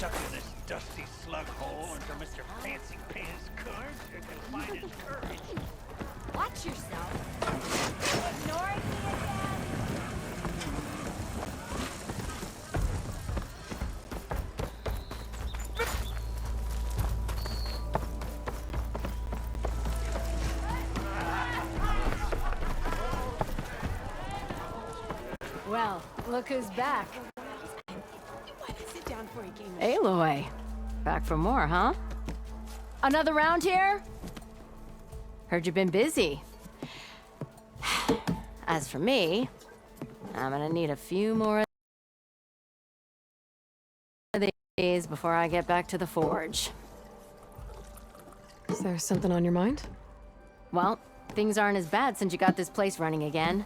stuck in this dusty slug hole until Mr. Fancy Pants Cards can find his courage. Watch yourself. Ignoring me again? Well, look who's back. Sit down before you game. Aloy. Back for more, huh? Another round here? Heard you've been busy. As for me, I'm gonna need a few more of these before I get back to the forge. Is there something on your mind? Well, things aren't as bad since you got this place running again.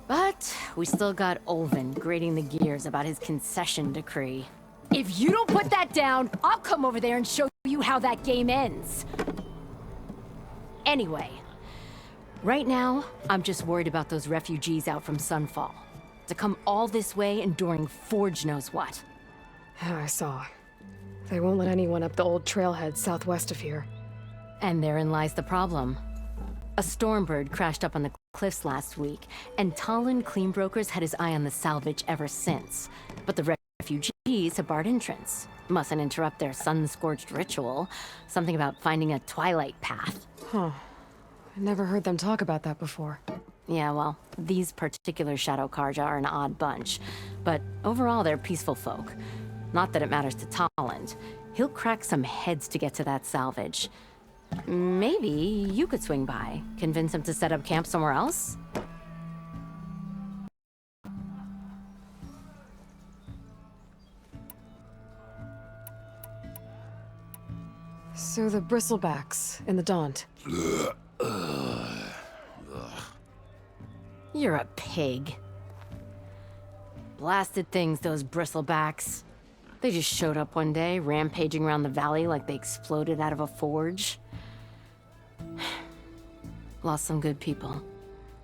But we still got Olvin grating the gears about his concession decree. If you don't put that down, I'll come over there and show you how that game ends. Anyway, right now, I'm just worried about those refugees out from Sunfall. To come all this way enduring Forge knows what. Yeah, I saw. They won't let anyone up the old trailhead southwest of here. And therein lies the problem. A stormbird crashed up on the cliffs last week, and Talon Cleanbrokers had his eye on the salvage ever since. But the refugees have barred entrance. Mustn't interrupt their sun-scorched ritual. Something about finding a Twilight path. Huh. I never heard them talk about that before. Yeah, well, these particular Shadow Karja are an odd bunch. But overall, they're peaceful folk. Not that it matters to Talon. He'll crack some heads to get to that salvage. Maybe you could swing by, convince him to set up camp somewhere else? So the bristlebacks in the Daunt. You're a pig. Blasted things, those bristlebacks. They just showed up one day, rampaging around the valley like they exploded out of a forge. Lost some good people.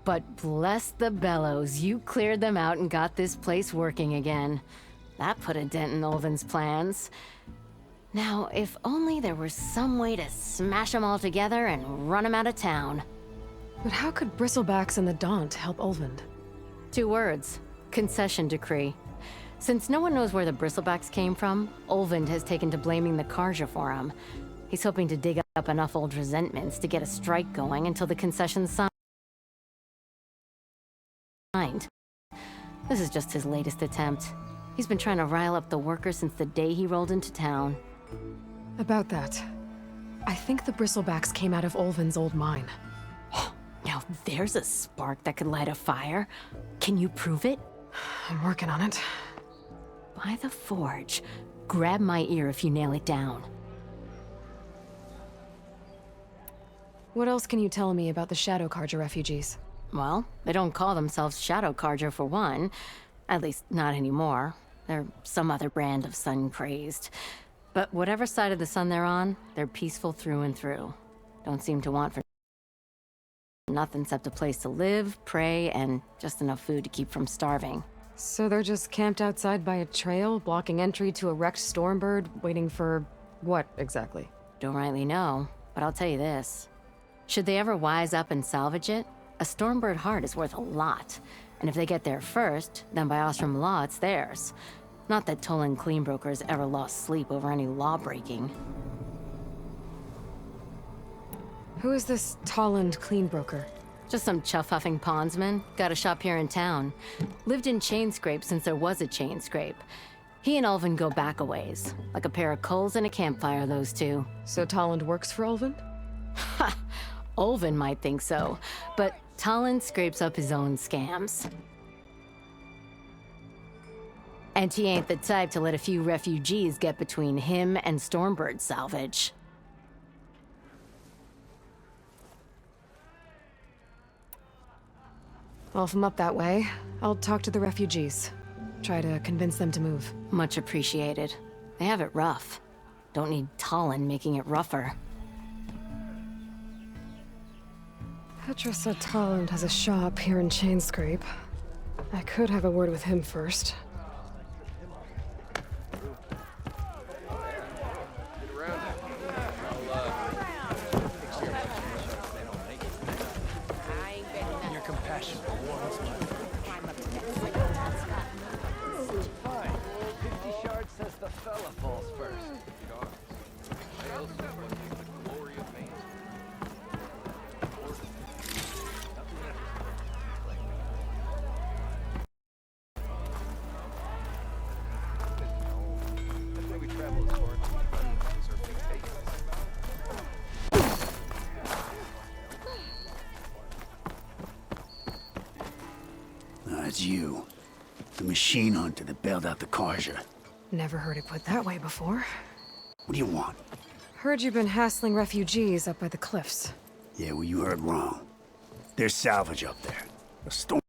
But bless the bellows, you cleared them out and got this place working again. That put a dent in Olvin's plans. Now, if only there was some way to smash them all together and run them out of town. But how could bristlebacks in the Daunt help Olvind? 2 words. Concession decree. Since no one knows where the bristlebacks came from, Olvind has taken to blaming the Karja for them. He's hoping to dig up enough old resentments to get a strike going until the concession's signed. This is just his latest attempt. He's been trying to rile up the workers since the day he rolled into town. About that, I think the bristlebacks came out of Olvin's old mine. Now there's a spark that could light a fire. Can you prove it? I'm working on it. By the forge. Grab my ear if you nail it down. What else can you tell me about the Shadow Karja refugees? Well, they don't call themselves Shadow Karja for one. At least, not anymore. They're some other brand of sun-crazed. But whatever side of the sun they're on, they're peaceful through and through. Don't seem to want for nothing except a place to live, pray, and just enough food to keep from starving. So they're just camped outside by a trail, blocking entry to a wrecked stormbird, waiting for what exactly? Don't rightly know, but I'll tell you this. Should they ever wise up and salvage it, a stormbird heart is worth a lot. And if they get there first, then by Ostrom law, it's theirs. Not that Tolan Cleanbrokers ever lost sleep over any law breaking. Who is this Tolland Cleanbroker? Just some chuff-huffing pondsman. Got a shop here in town. Lived in Chainscrape since there was a Chainscrape. He and Ulvin go back a ways. Like a pair of coals and a campfire, those two. So Tolland works for Ulvin? Ha! Ulvin might think so, but Talon scrapes up his own scams. And he ain't the type to let a few refugees get between him and Stormbird salvage. Well, if I'm up that way, I'll talk to the refugees. Try to convince them to move. Much appreciated. They have it rough. Don't need Talon making it rougher. Petra said Tolland has a shop here in Chainscrape. I could have a word with him first. That's you. The machine hunter that bailed out the Karja. Never heard it put that way before. What do you want? Heard you've been hassling refugees up by the cliffs. Yeah, well, you heard wrong. There's salvage up there. A Stormbird.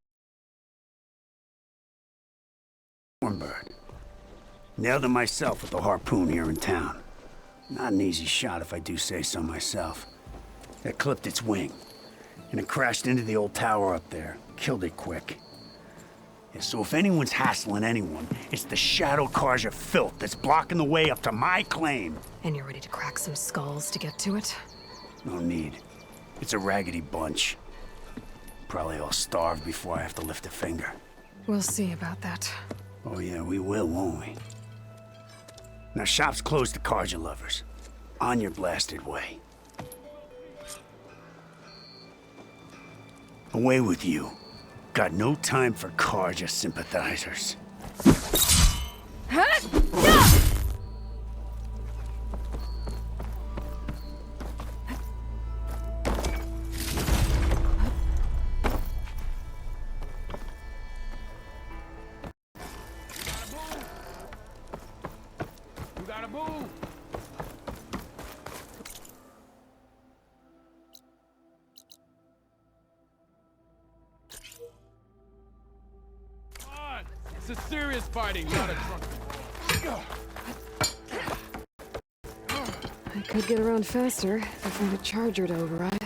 Nailed him myself with the harpoon here in town. Not an easy shot if I do say so myself. That clipped its wing, and it crashed into the old tower up there. Killed it quick. Yeah, so if anyone's hassling anyone, it's the Shadow Karja filth that's blocking the way up to my claim. And you're ready to crack some skulls to get to it? No need. It's a raggedy bunch. Probably all starved before I have to lift a finger. We'll see about that. Oh yeah, we will, won't we? Now shop's closed to Karja lovers. On your blasted way. Away with you. Got no time for Karja sympathizers. You gotta move! Come on! It's a serious fighting, not a drunken. I could get around faster if I found a charger to override.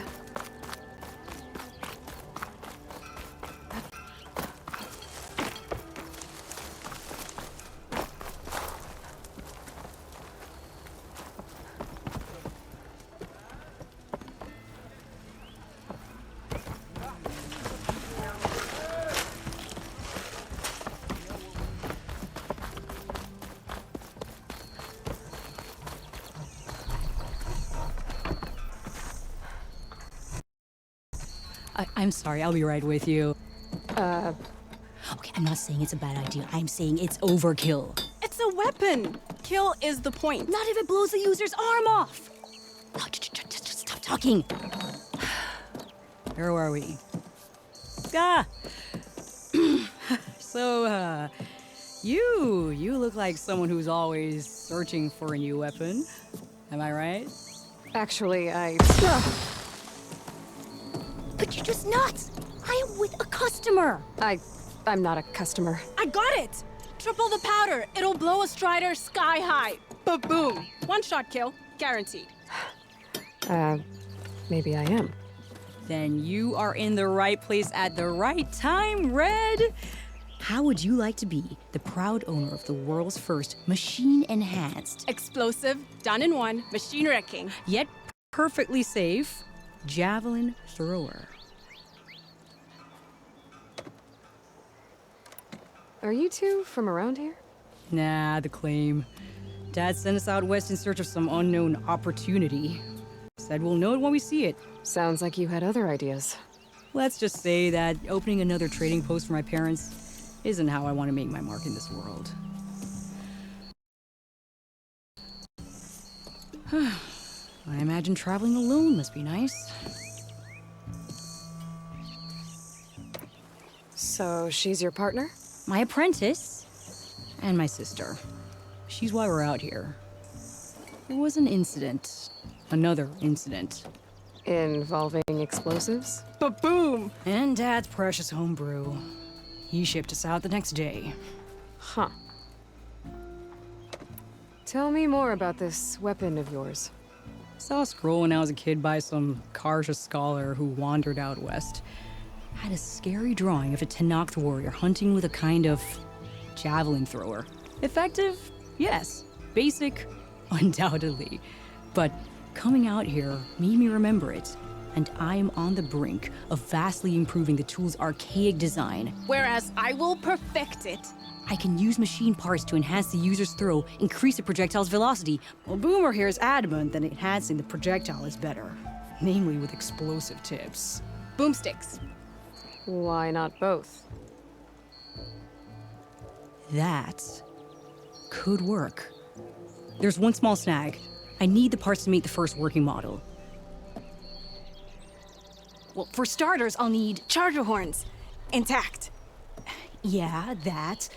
I'm sorry, I'll be right with you. Okay, I'm not saying it's a bad idea. I'm saying it's overkill. It's a weapon. Kill is the point. Not if it blows the user's arm off. No, just stop talking. Where are we? Ah! So, you look like someone who's always searching for a new weapon. Am I right? Actually, But you're just nuts. I am with a customer. I'm not a customer. I got it. Triple the powder. It'll blow a Strider sky high. Ba-boom. One shot kill. Guaranteed. Maybe I am. Then you are in the right place at the right time, Red! How would you like to be the proud owner of the world's first machine-enhanced, Explosive, done in one, machine wrecking. yet perfectly safe, javelin thrower? Are you two from around here? Nah, the claim. Dad sent us out west in search of some unknown opportunity. Said we'll know it when we see it. Sounds like you had other ideas. Let's just say that opening another trading post for my parents isn't how I want to make my mark in this world. I imagine traveling alone must be nice. So she's your partner? My apprentice and my sister. She's why we're out here. There was an incident. Another incident. Involving explosives? Ba-boom. And Dad's precious homebrew. He shipped us out the next day. Huh. Tell me more about this weapon of yours. Saw a scroll when I was a kid by some Karja scholar who wandered out west. Had a scary drawing of a Tenakth warrior hunting with a kind of javelin thrower. Effective? Yes. Basic? Undoubtedly. But coming out here made me remember it. And I'm on the brink of vastly improving the tool's archaic design. Whereas I will perfect it. I can use machine parts to enhance the user's throw, increase the projectile's velocity. Well, Boomer here is adamant that enhancing the projectile is better. Namely with explosive tips. Boomsticks. Why not both? That could work. There's one small snag. I need the parts to make the first working model. Well, for starters, I'll need charger horns. Intact. Yeah, that.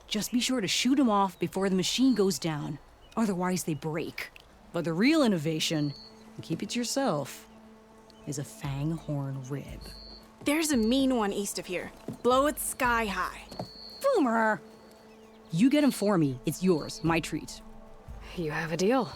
Just be sure to shoot them off before the machine goes down. Otherwise, they break. But the real innovation, and keep it to yourself, is a fanghorn rib. There's a mean one east of here. Blow it sky high. Boomer! You get him for me. It's yours. My treat. You have a deal.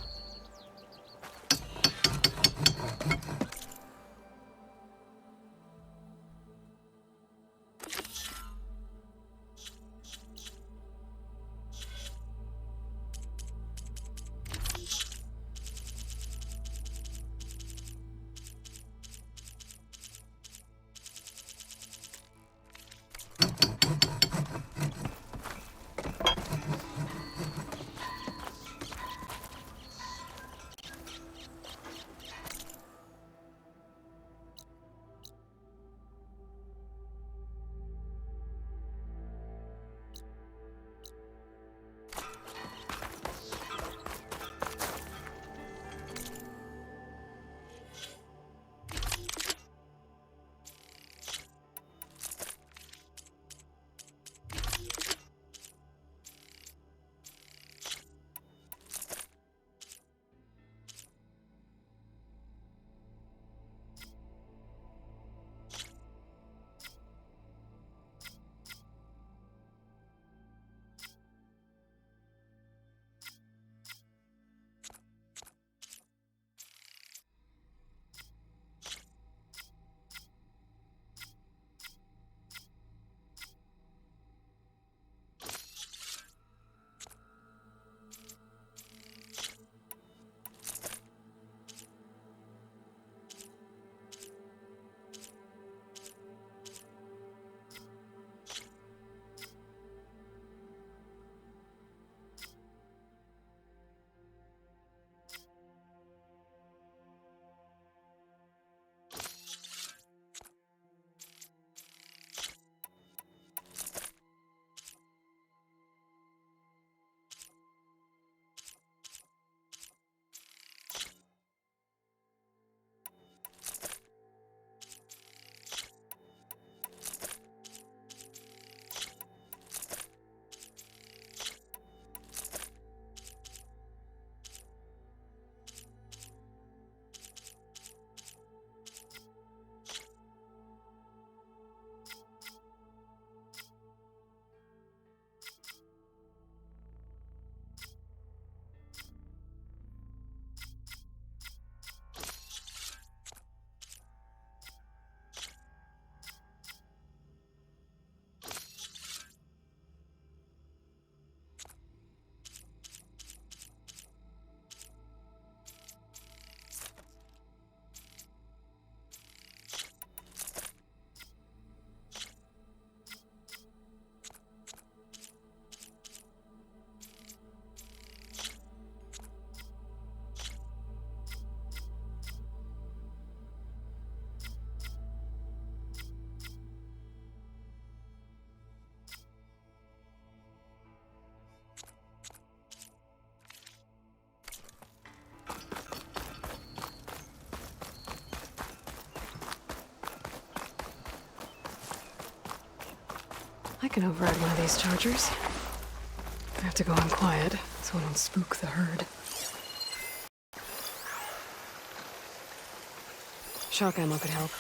I can override one of these chargers. I have to go in quiet, so I don't spook the herd. Shock ammo could help.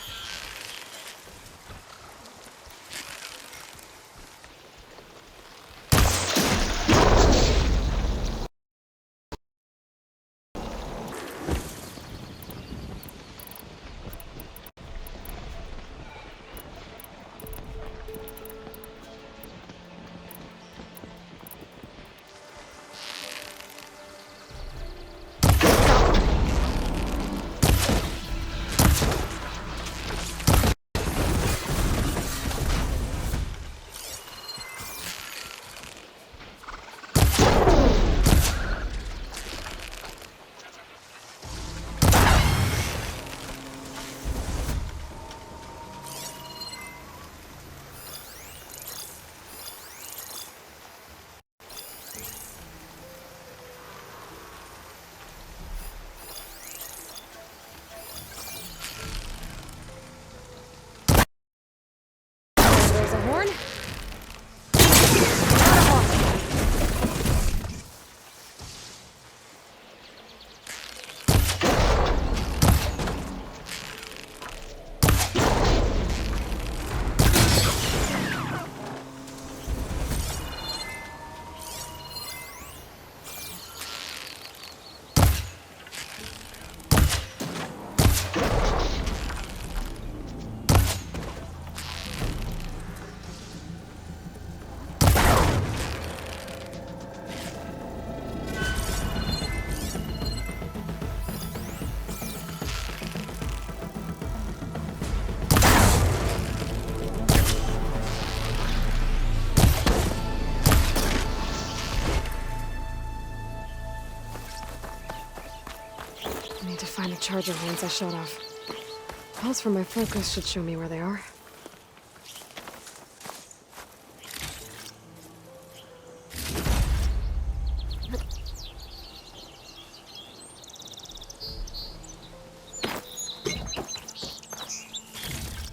need to find the charger horns I shut off. Pulse from my focus should show me where they are.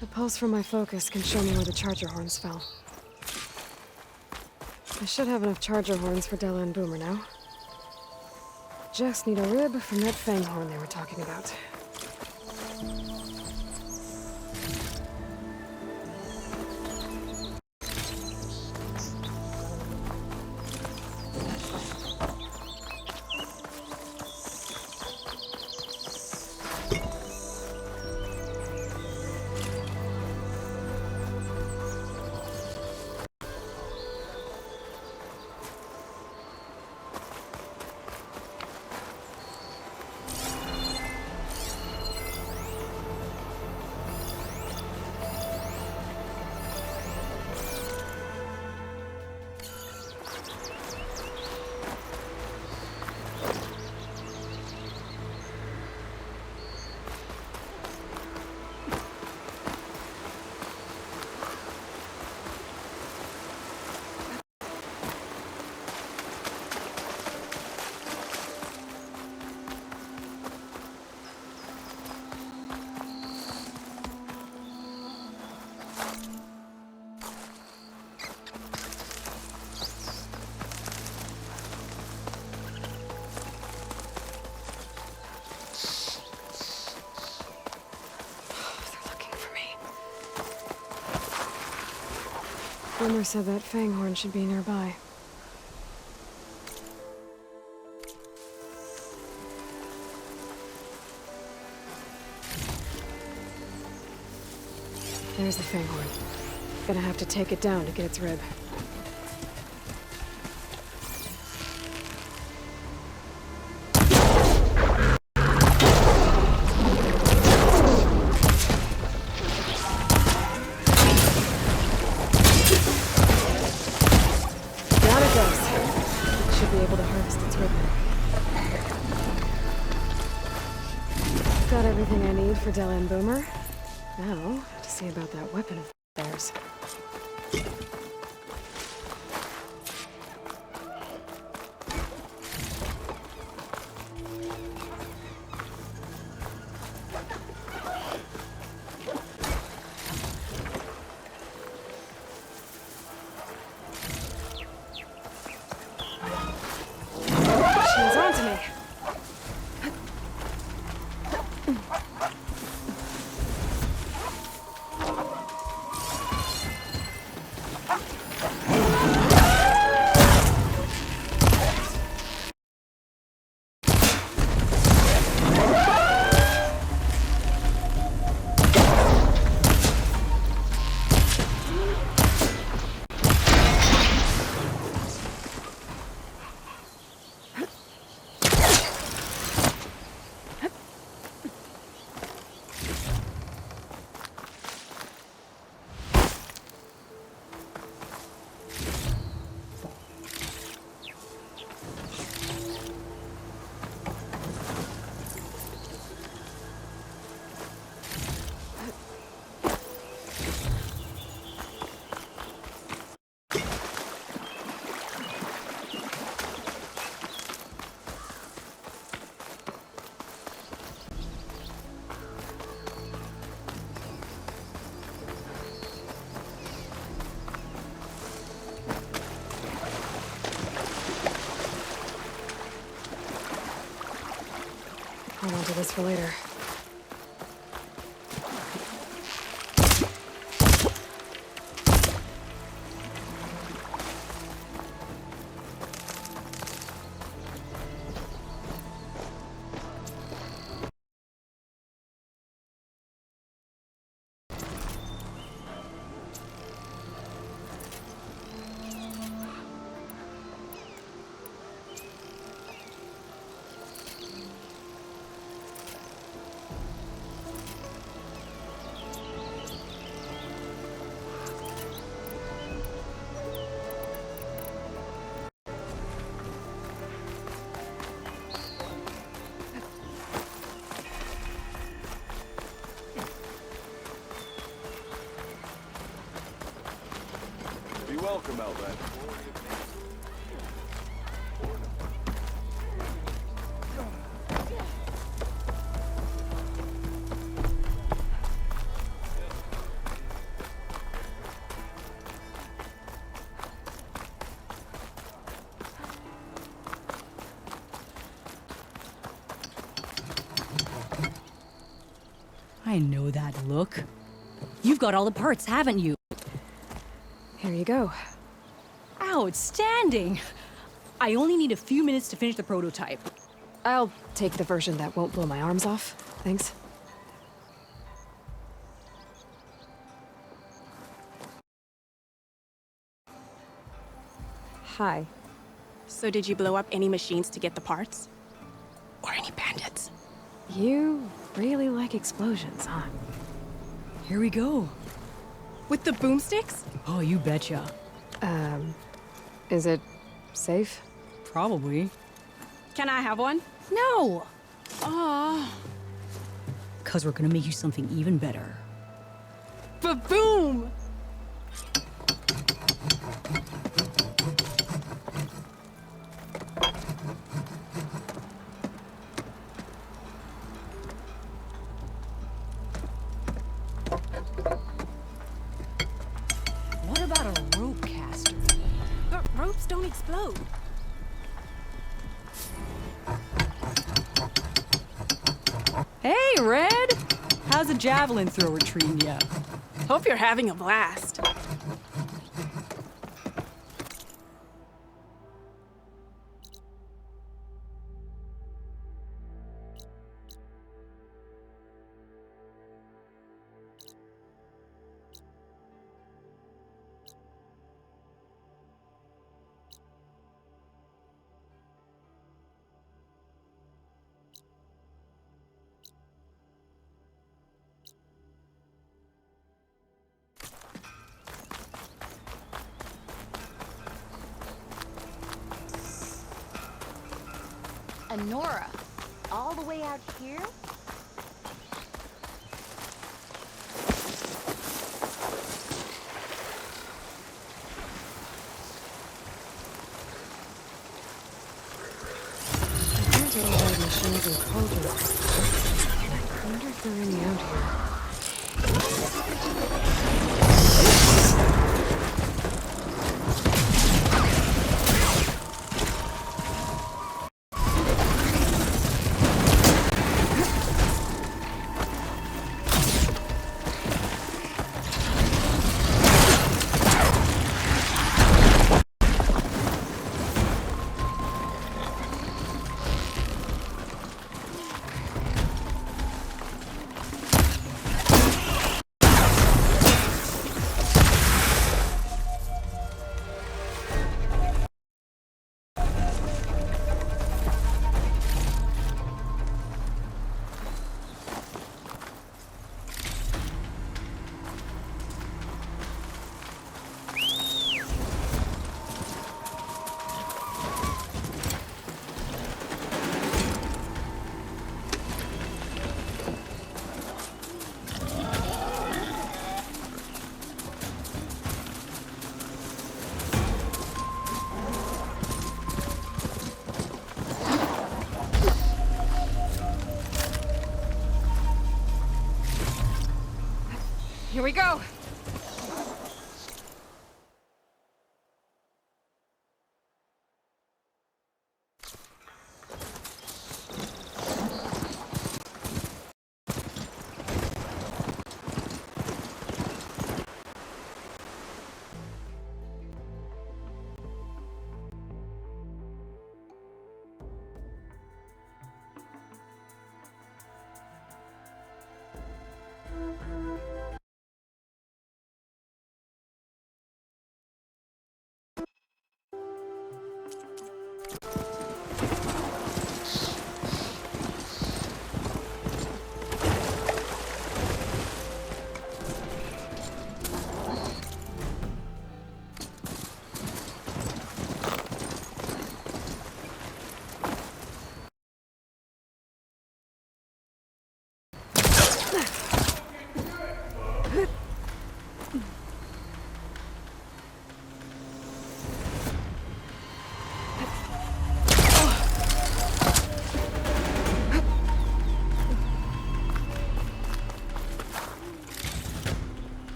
The pulse from my focus can show me where the charger horns fell. I should have enough charger horns for Della and Boomer now. Just need a rib from that fang horn they were talking about. Boomer said that fang horn should be nearby. There's the fang horn. Gonna have to take it down to get its rib. Got everything I need for Della and Boomer. Now, to see about that weapon of theirs. She's on to me. Hold on to this for later. welcome, Outlet. I know that look. You've got all the parts, haven't you? Here you go. Outstanding! I only need a few minutes to finish the prototype. I'll take the version that won't blow my arms off. Thanks. Hi. So did you blow up any machines to get the parts? Or any bandits? You really like explosions, huh? Here we go. With the boomsticks? Oh, you betcha. Is it safe? Probably. Can I have one? No! Aw. 'Cause we're gonna make you something even better. Ba-boom! What about a rope caster? But ropes don't explode. Hey, Red! How's a javelin thrower treating ya? Hope you're having a blast. Nora, all the way out here? There's all those machines and cauldrons. I wonder if there are any out here. Here we go.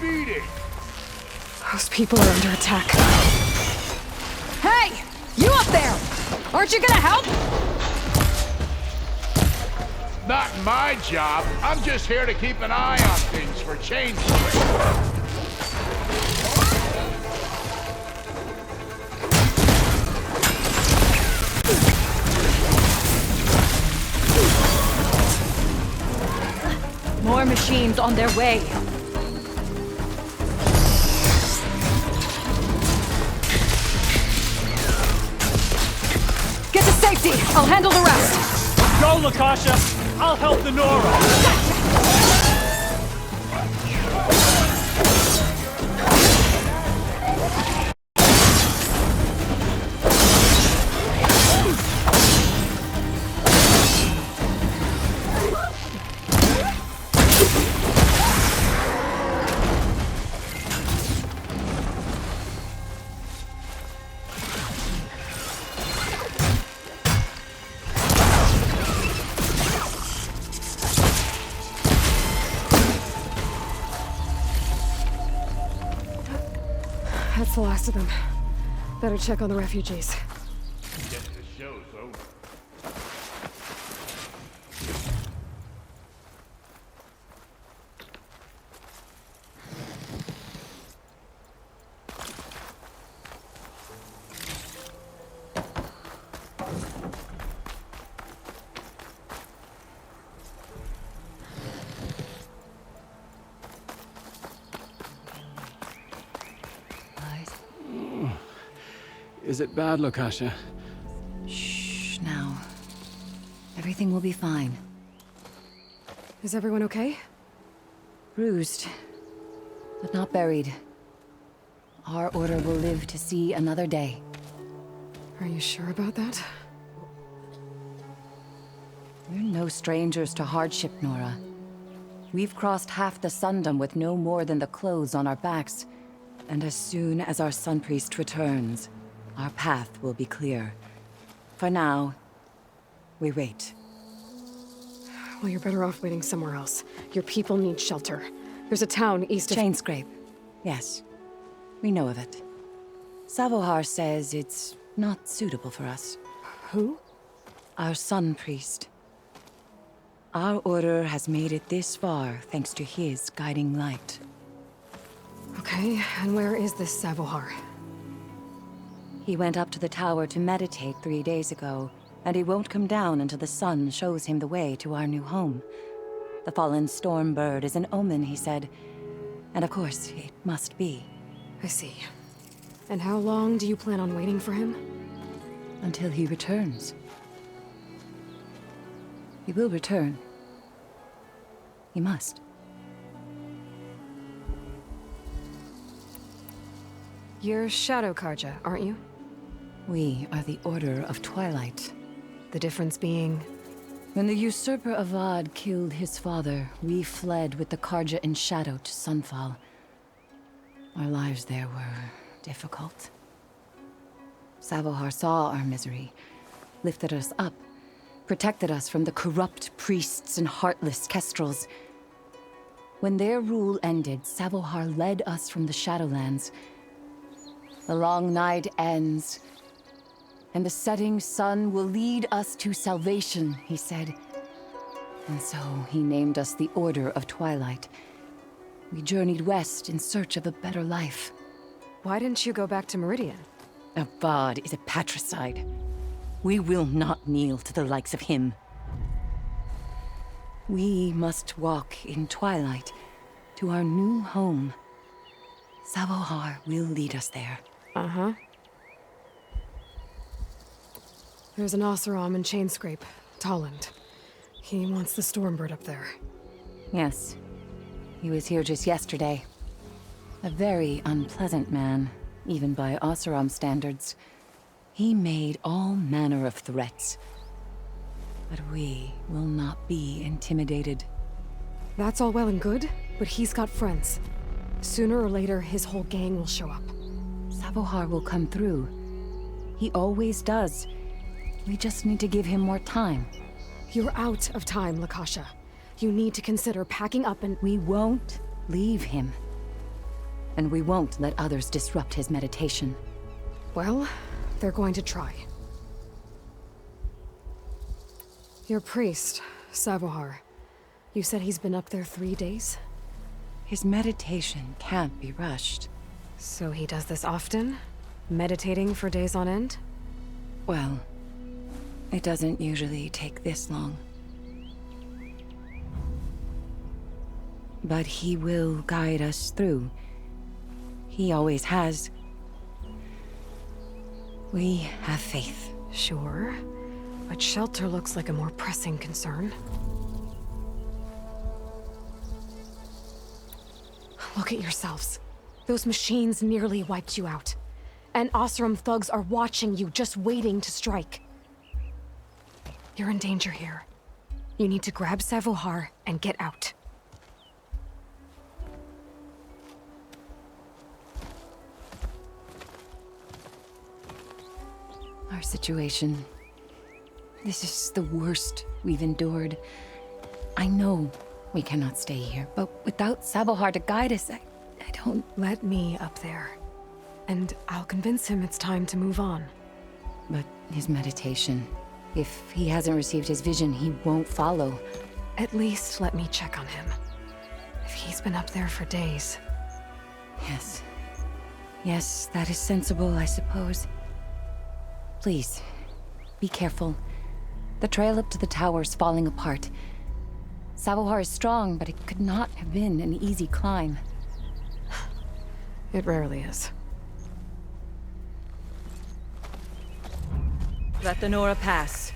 Beat it! Those people are under attack. Hey! You up there! Aren't you gonna help? Not my job. I'm just here to keep an eye on things for change. More machines on their way. Get to safety! I'll handle the rest! Go, Lakasha! I'll help the Nora! That's the last of them. Better check on the refugees. Guess the show's over. Is it bad, Lakasha? Shh, now. Everything will be fine. Is everyone okay? Bruised, but not buried. Our order will live to see another day. Are you sure about that? We're no strangers to hardship, Nora. We've crossed half the Sundom with no more than the clothes on our backs. And as soon as our Sun Priest returns, our path will be clear. For now, we wait. Well, you're better off waiting somewhere else. Your people need shelter. There's a town east of... Chainscrape. Yes. We know of it. Savohar says it's not suitable for us. Who? Our Sun Priest. Our order has made it this far thanks to his guiding light. Okay, and where is this Savohar? He went up to the tower to meditate 3 days ago, and he won't come down until the sun shows him the way to our new home. The fallen storm bird is an omen, he said. And of course, it must be. I see. And how long do you plan on waiting for him? Until he returns. He will return. He must. You're Shadow Karja, aren't you? We are the Order of Twilight. The difference being... When the usurper Avad killed his father, we fled with the Karja in shadow to Sunfall. Our lives there were difficult. Savohar saw our misery, lifted us up, protected us from the corrupt priests and heartless kestrels. When their rule ended, Savohar led us from the Shadowlands. The long night ends, and the setting sun will lead us to salvation, he said. And so he named us the Order of Twilight. We journeyed west in search of a better life. Why didn't you go back to Meridian? Avad is a patricide. We will not kneel to the likes of him. We must walk in Twilight to our new home. Savohar will lead us there. Uh-huh. There's an Oseram in Chainscrape, Tolland. He wants the Stormbird up there. Yes. He was here just yesterday. A very unpleasant man, even by Oseram standards. He made all manner of threats. But we will not be intimidated. That's all well and good, but he's got friends. Sooner or later, his whole gang will show up. Savohar will come through. He always does. We just need to give him more time. You're out of time, Lakasha. You need to consider packing up and... We won't leave him. and we won't let others disrupt his meditation. Well, they're going to try. Your priest, Savohar. You said he's been up there 3 days? His meditation can't be rushed. So he does this often? Meditating for days on end? Well, it doesn't usually take this long. But he will guide us through. He always has. We have faith. Sure. But shelter looks like a more pressing concern. Look at yourselves. Those machines nearly wiped you out. And Oseram thugs are watching you, just waiting to strike. You're in danger here. You need to grab Savohar and get out. Our situation. This is the worst we've endured. I know we cannot stay here, but without Savohar to guide us, I don't... Let me up there. And I'll convince him it's time to move on. But his meditation... If he hasn't received his vision, he won't follow. At least let me check on him. If he's been up there for days... Yes. Yes, that is sensible, I suppose. Please, be careful. The trail up to the tower's falling apart. Savohar is strong, but it could not have been an easy climb. It rarely is. Let the Nora pass.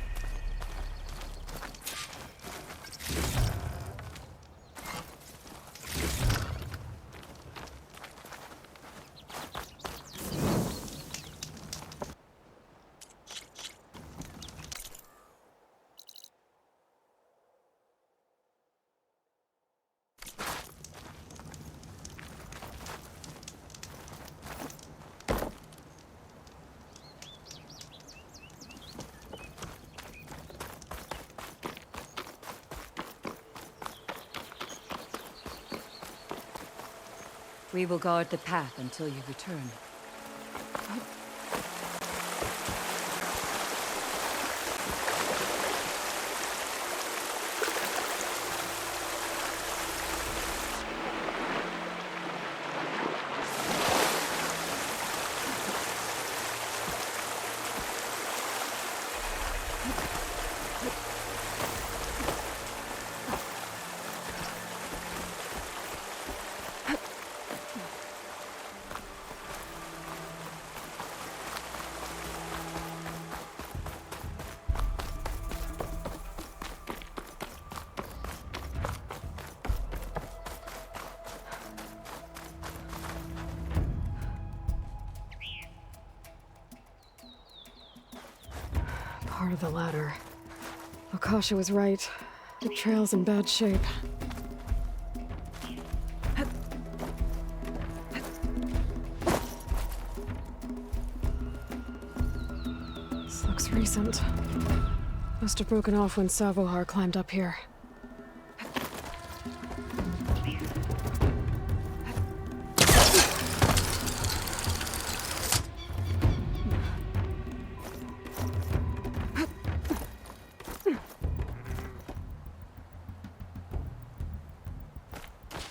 We will guard the path until you return. Part of the ladder. Akasha was right. The trail's in bad shape. This looks recent. Must have broken off when Savohar climbed up here.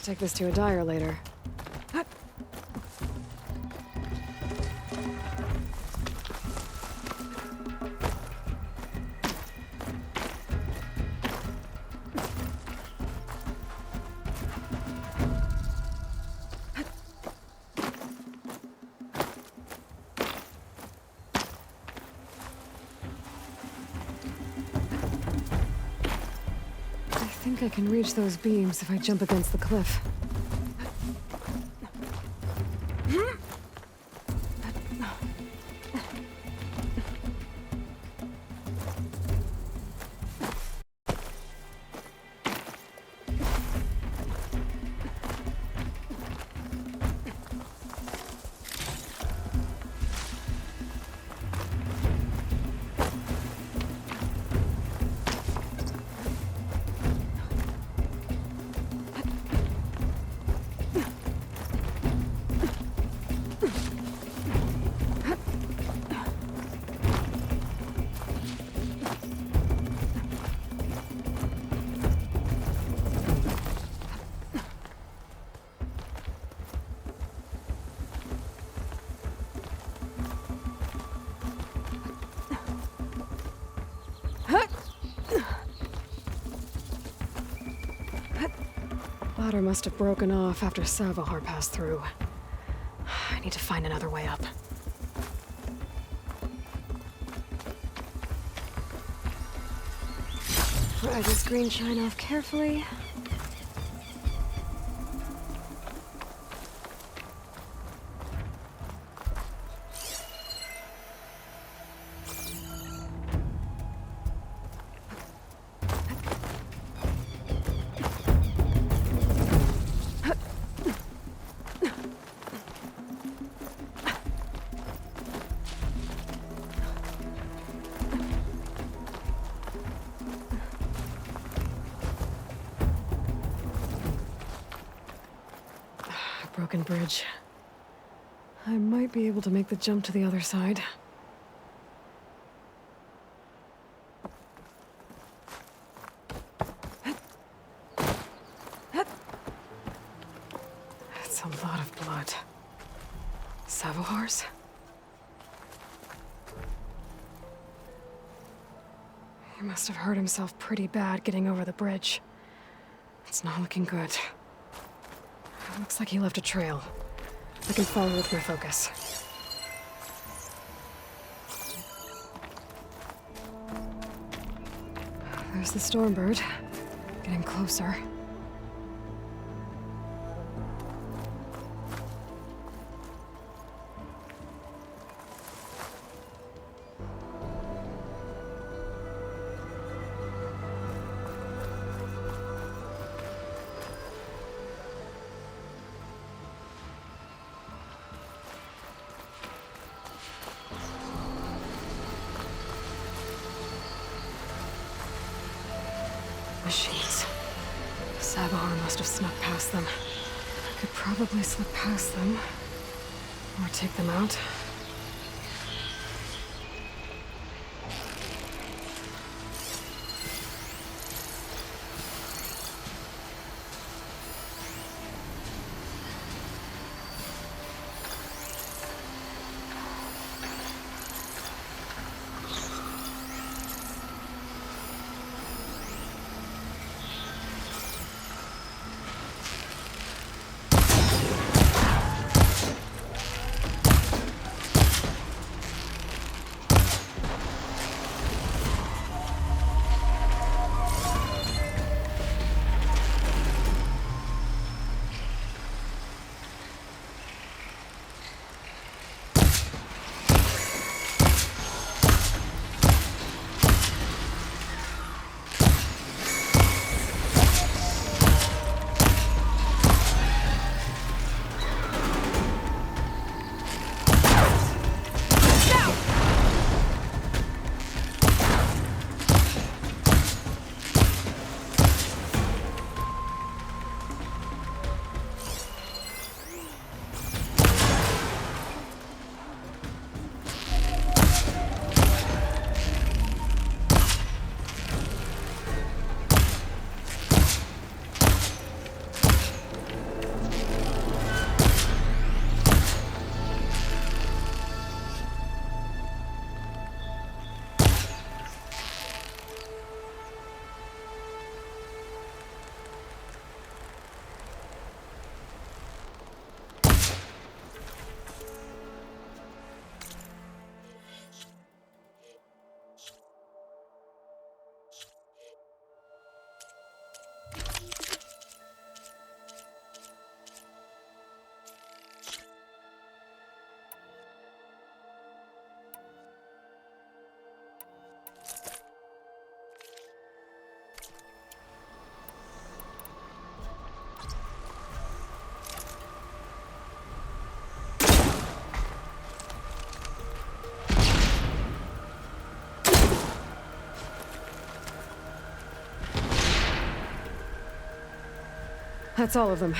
Take this to a dyer later. I think I can reach those beams if I jump against the cliff. ladder must have broken off after Savahar passed through. I need to find another way up. Pry this green shine off carefully. Broken bridge. I might be able to make the jump to the other side. That's a lot of blood. Savohar's? He must have hurt himself pretty bad getting over the bridge. It's not looking good. Looks like he left a trail. I can follow with my focus. There's the Stormbird. Getting closer. Machines. Savahar must have snuck past them. I could probably slip past them. Or take them out. That's all of them.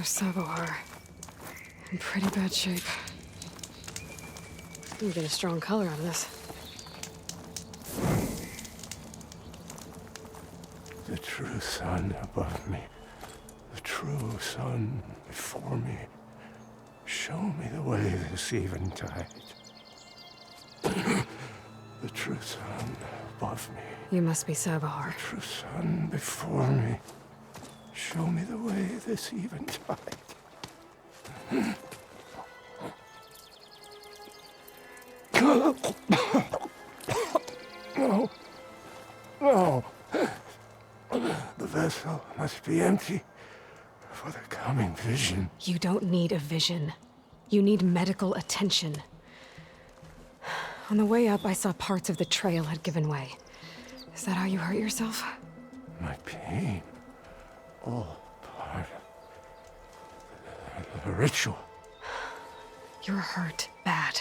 Savoar. In pretty bad shape. You get a strong color on this. The true sun above me. The true sun before me. Show me the way this eventide. The true sun above me. You must be Savoar. The true sun before me. Show me the way this eventide. No. No. The vessel must be empty for the coming vision. You don't need a vision. You need medical attention. On the way up, I saw parts of the trail had given way. Is that how you hurt yourself? My pain. All part of the ritual. You're hurt bad.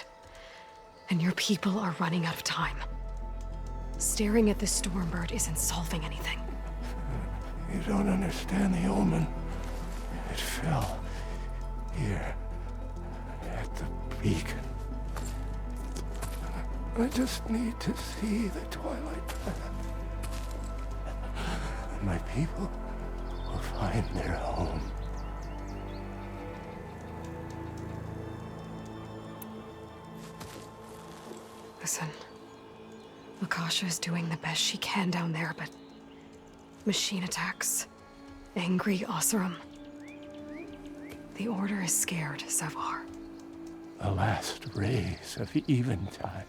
And your people are running out of time. Staring at the Stormbird isn't solving anything. You don't understand the omen. It fell here at the beacon. I just need to see the Twilight path. And my people will find their home. Listen, Lakasha is doing the best she can down there, but machine attacks, angry Oseram. The Order is scared, Savoar. The last rays of eventide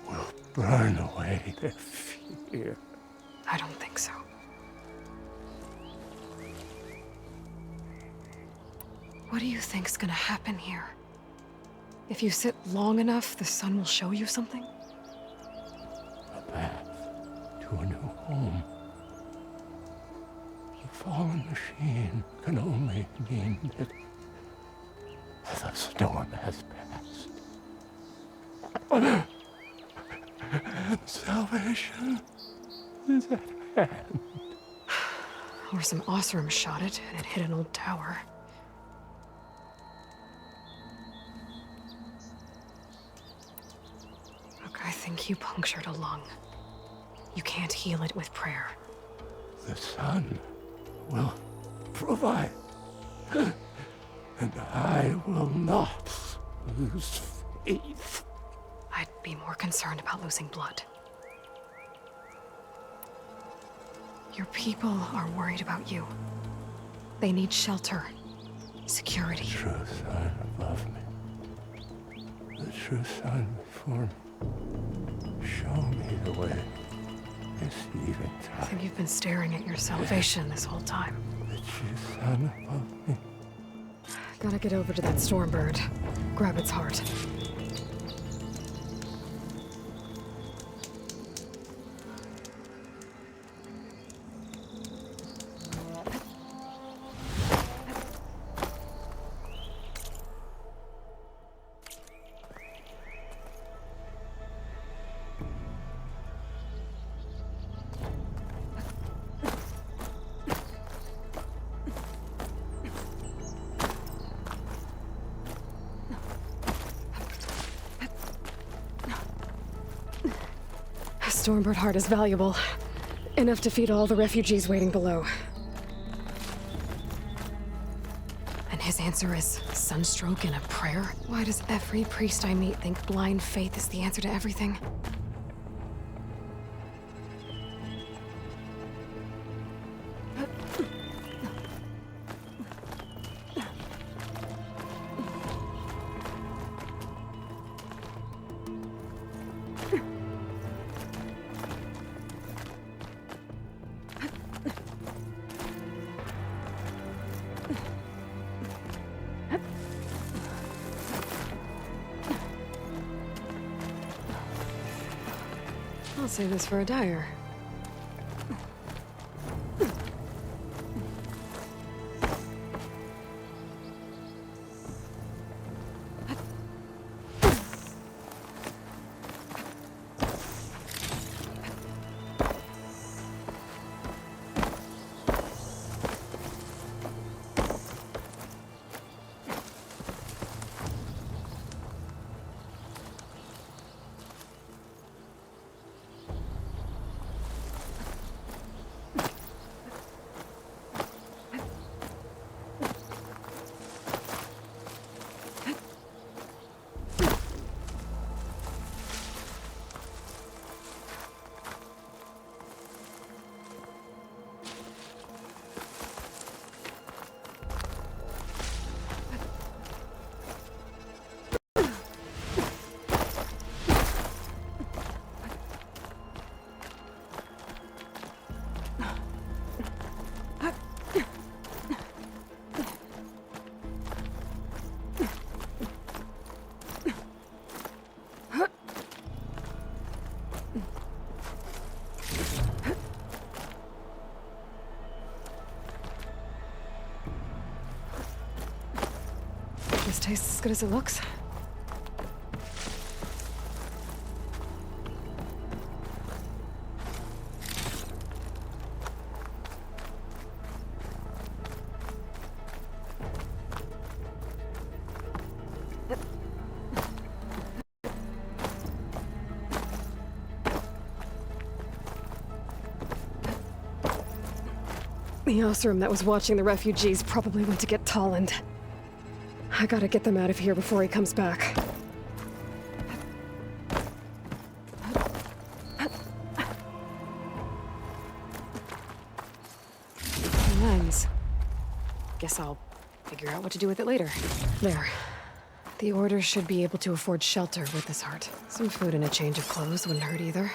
will burn away their fear. I don't think so. What do you think's gonna happen here? If you sit long enough, the sun will show you something? A path to a new home. The fallen machine can only mean that the storm has passed. Salvation is at hand. Or some Oseram shot it, and it hit an old tower. Look, I think you punctured a lung. You can't heal it with prayer. The sun will provide. And I will not lose faith. I'd be more concerned about losing blood. Your people are worried about you. They need shelter, security. The true sun above me. The true sun before me. Show me the way. This eventide. I think you've been staring at your salvation this whole time. The true sun above me. Gotta get over to that Stormbird. Grab its heart. Stormbird heart is valuable. Enough to feed all the refugees waiting below. And his answer is sunstroke and a prayer? Why does every priest I meet think blind faith is the answer to everything? I'll save this for a dyer. tastes as good as it looks. The Osram that was watching the refugees probably went to get Tolland. I gotta get them out of here before he comes back. Lens. Guess I'll figure out what to do with it later. There. The Order should be able to afford shelter with this heart. Some food and a change of clothes wouldn't hurt either.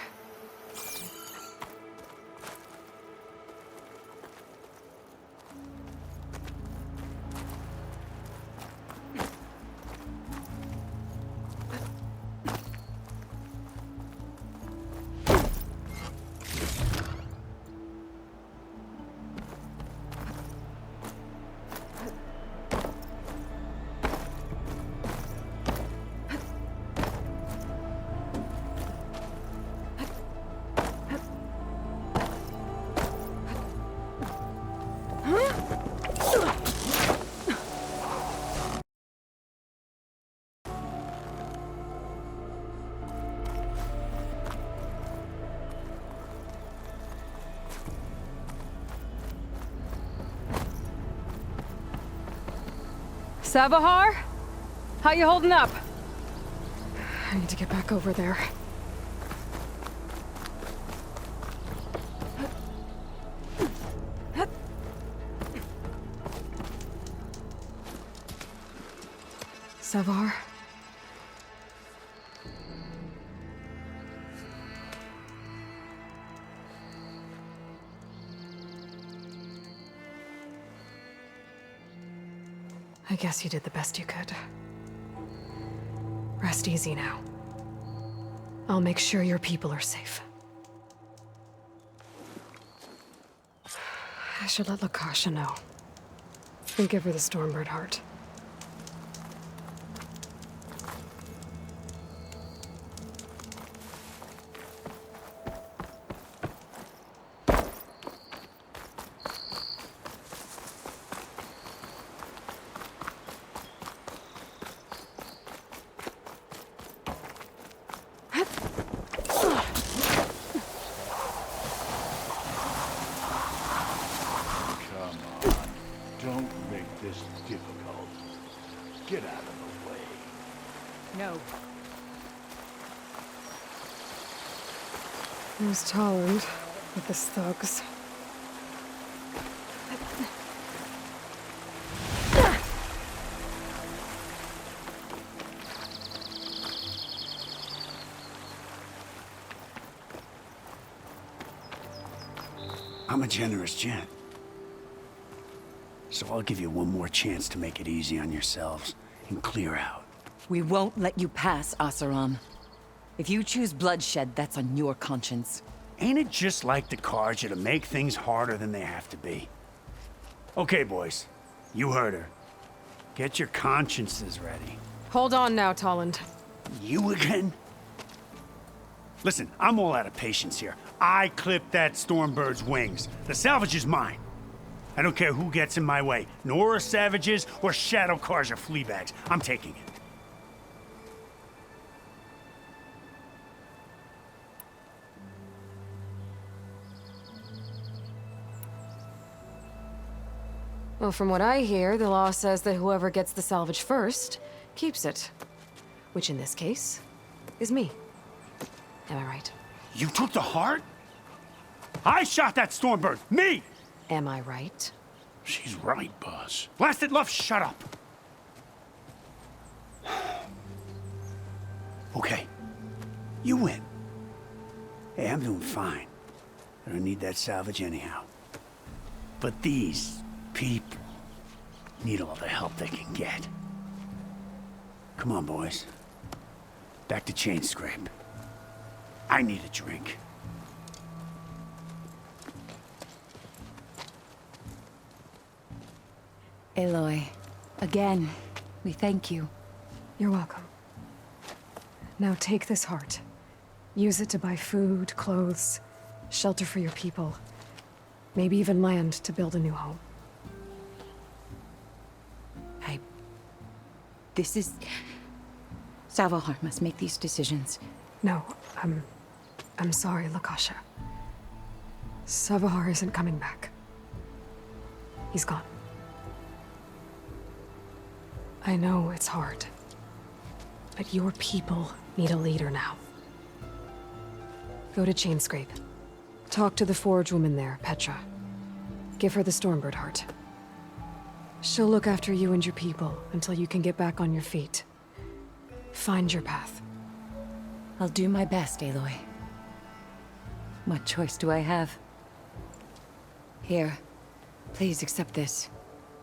Savahar? How you holding up? I need to get back over there. Savahar? I guess you did the best you could. Rest easy now. I'll make sure your people are safe. I should let Lakasha know. And give her the Stormbird heart. Don't make this difficult. Get out of the way. No. There's Tolland with his thugs. I'm a generous gent. So I'll give you one more chance to make it easy on yourselves and clear out. We won't let you pass, Asaram. If you choose bloodshed, that's on your conscience. Ain't it just like the Karja to make things harder than they have to be? Okay, boys. You heard her. Get your consciences ready. Hold on now, Tolland. You again? Listen, I'm all out of patience here. I clipped that Stormbird's wings. The salvage is mine. I don't care who gets in my way. Nora savages or Shadow Karja fleabags. I'm taking it. Well, from what I hear, the law says that whoever gets the salvage first keeps it. Which in this case is me. Am I right? You took the heart? I shot that Stormbird! Me! Am I right? She's right, boss. Blasted love, shut up! Okay. You win. Hey, I'm doing fine. I don't need that salvage anyhow. But these people need all the help they can get. Come on, boys. Back to Chain Scrape. I need a drink. Aloy, again, We thank you. You're welcome. Now take this heart. Use it to buy food, clothes, shelter for your people. Maybe even land to build a new home. This is... Savahar must make these decisions. No, I'm sorry, Lakasha. Savahar isn't coming back. He's gone. I know it's hard, but your people need a leader now. Go to Chainscrape. Talk to the forge woman there, Petra. Give her the Stormbird heart. She'll look after you and your people until you can get back on your feet. Find your path. I'll do my best, Aloy. What choice do I have? Here, please accept this.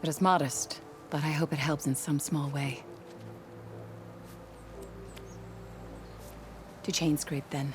It is modest, but I hope it helps in some small way. To Chainscrape, then.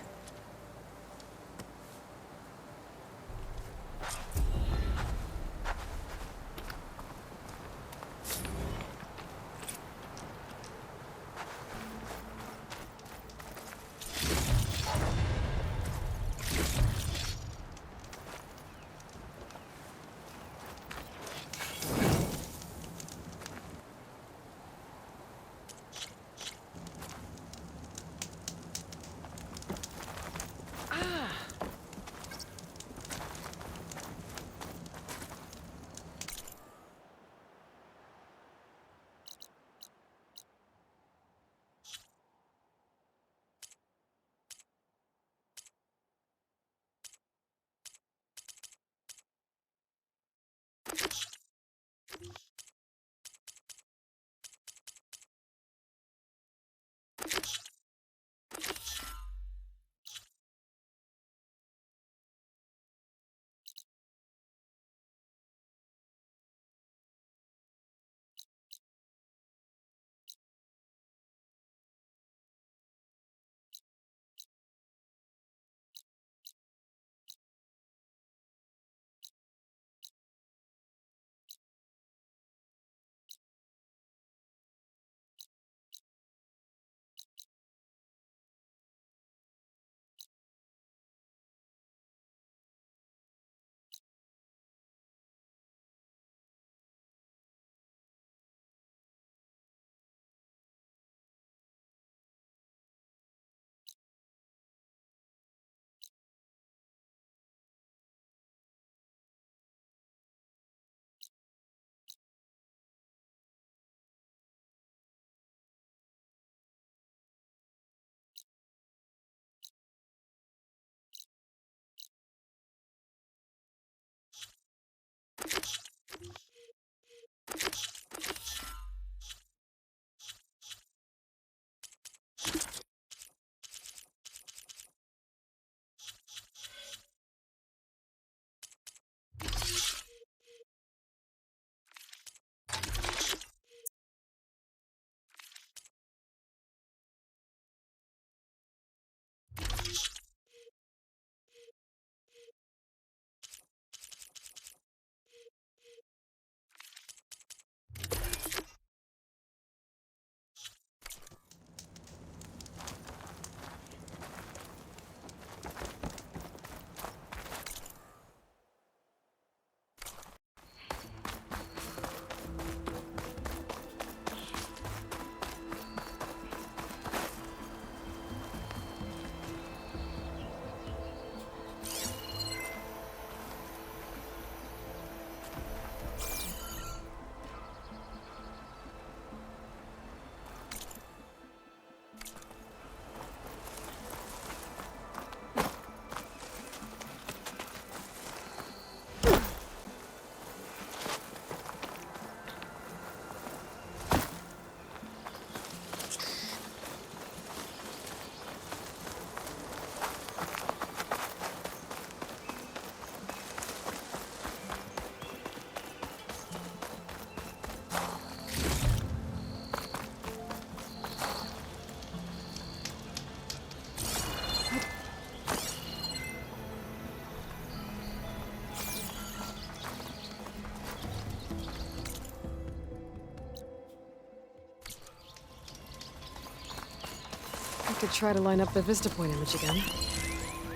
have to try to line up the Vista Point image again.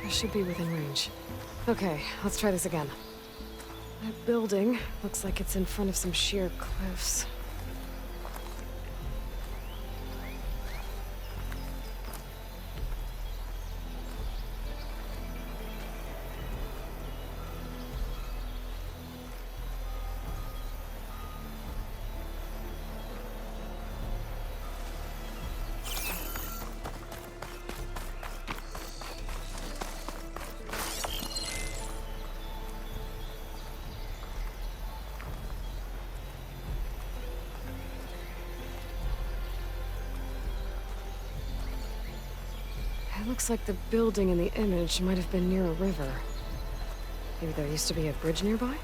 I should be within range. Okay, let's try this again. That building looks like it's in front of some sheer cliffs. It looks like the building in the image might have been near a river. Maybe there used to be a bridge nearby?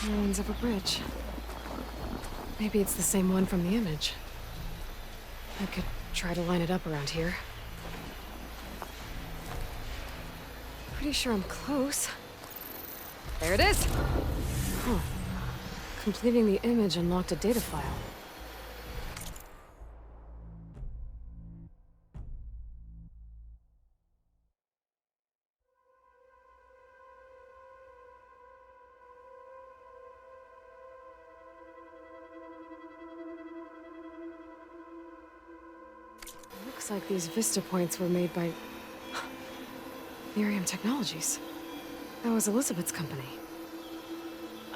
Ruins of a bridge. Maybe it's the same one from the image. I could try to line it up around here. Pretty sure I'm close. There it is! Huh. Completing the image unlocked a data file. Looks like these Vista Points were made by Miriam Technologies. That was Elizabeth's company.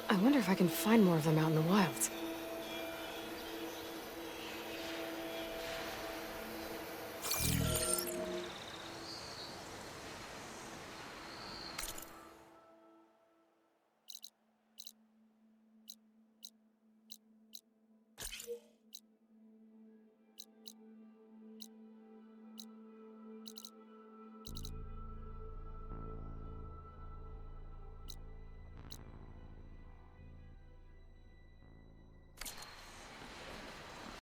I wonder if I can find more of them out in the wilds.